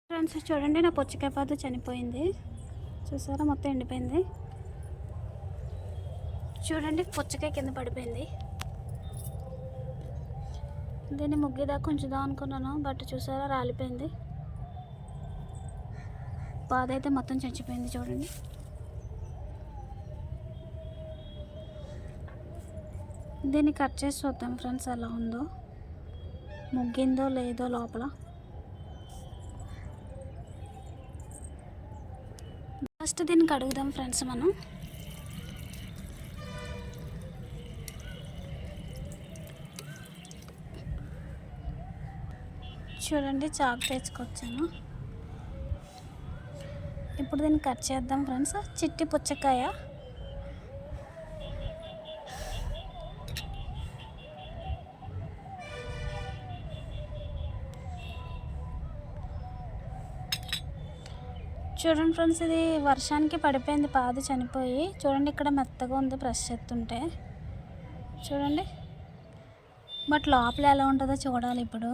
Friends చూడండి, నా పుచ్చకాయ పాదు చనిపోయింది. చూసారా, మొత్తం ఎండిపోయింది. చూడండి, పుచ్చకాయ కింద పడిపోయింది. దీన్ని ముగ్గిదాకా ఉంచుదాం అనుకున్నాను, బట్ చూసారా రాలిపోయింది. పాదు అయితే మొత్తం చచ్చిపోయింది. చూడండి, దీన్ని కట్ చేసి చూద్దాం ఫ్రెండ్స్, ఎలా ఉందో, ముగ్గిందో లేదో లోపల. ఫస్ట్ దీన్ని కడుగుదాం ఫ్రెండ్స్ మనం. చూడండి, చాకు తెచ్చుకొచ్చాను. ఇప్పుడు దీన్ని కట్ చేద్దాం ఫ్రెండ్స్. చిట్టి పుచ్చకాయ. చూడండి ఫ్రెండ్స్, ఇది వర్షానికి పడిపోయింది, పాదు చనిపోయి. చూడండి, ఇక్కడ మెత్తగా ఉంది ప్రెస్ చేస్తుంటే. చూడండి, బట్ లోపల ఎలా ఉంటుందో చూడాలి ఇప్పుడు.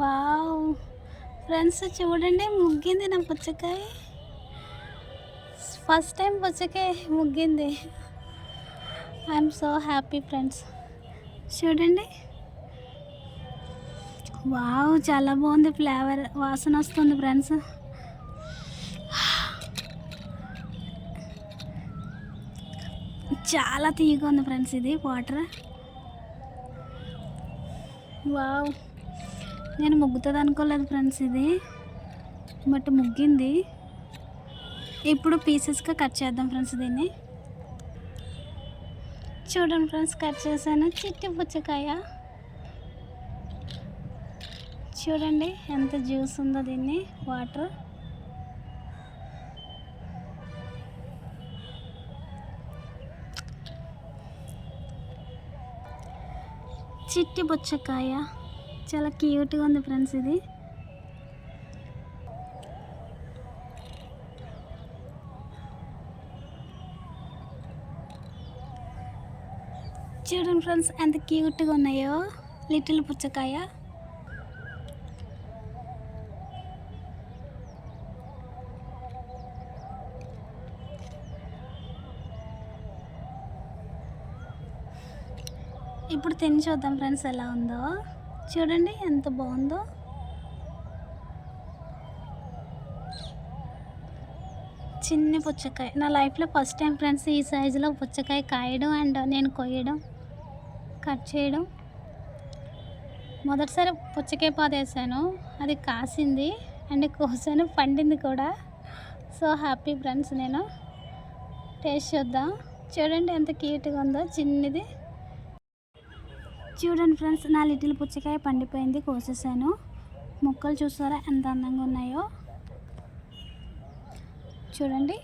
వావ్ ఫ్రెండ్స్, చూడండి, ముగ్గింది నా పుచ్చకాయ. ఫస్ట్ టైం పుచ్చకాయ ముగ్గింది. I'm so happy friends. చూడండి, వావ్, చాలా బాగుంది. ఫ్లేవర్ వాసన వస్తుంది ఫ్రెండ్స్. చాలా తీయగా ఉంది ఫ్రెండ్స్ ఇది వాటర్. వావ్, నేను ముగ్గుతుంది అనుకోలేదు ఫ్రెండ్స్ ఇది, బట్ ముగ్గింది. ఇప్పుడు పీసెస్గా కట్ చేద్దాం ఫ్రెండ్స్ దీన్ని. చూడండి ఫ్రెండ్స్, కట్ చేశాను చిట్టి పుచ్చకాయ. చూడండి ఎంత జ్యూస్ ఉందో దీన్ని, వాటర్. చిట్టి పుచ్చకాయ చాలా క్యూట్గా ఉంది ఫ్రెండ్స్ ఇది. చూడండి ఫ్రెండ్స్, ఎంత క్యూట్గా ఉన్నాయో లిటిల్ పుచ్చకాయ. ఇప్పుడు తిని చూద్దాం ఫ్రెండ్స్ ఎలా ఉందో. చూడండి ఎంత బాగుందో. చిన్ని పుచ్చకాయ. నా లైఫ్లో ఫస్ట్ టైం ఫ్రెండ్స్ ఈ సైజులో పుచ్చకాయ కాయడం అండ్ నేను కొయ్యడం, కట్ చేయడం. మొదటిసారి పుచ్చకాయ పాదు వేసాను, అది కాసింది అండ్ కోసాను, పండింది కూడా. So happy friends. నేను టేస్ట్ చూద్దాం. చూడండి ఎంత క్యూట్గా ఉందో, చిన్నది. చూడండి ఫ్రెండ్స్, నా లిటిల్ పుచ్చకాయ పండిపోయింది, కోసేసాను. ముక్కలు చూసారా ఎంత అందంగా ఉన్నాయో. చూడండి,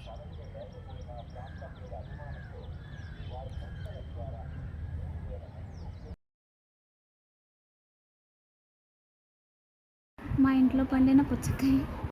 మా ఇంట్లో పండిన పుచ్చకాయ.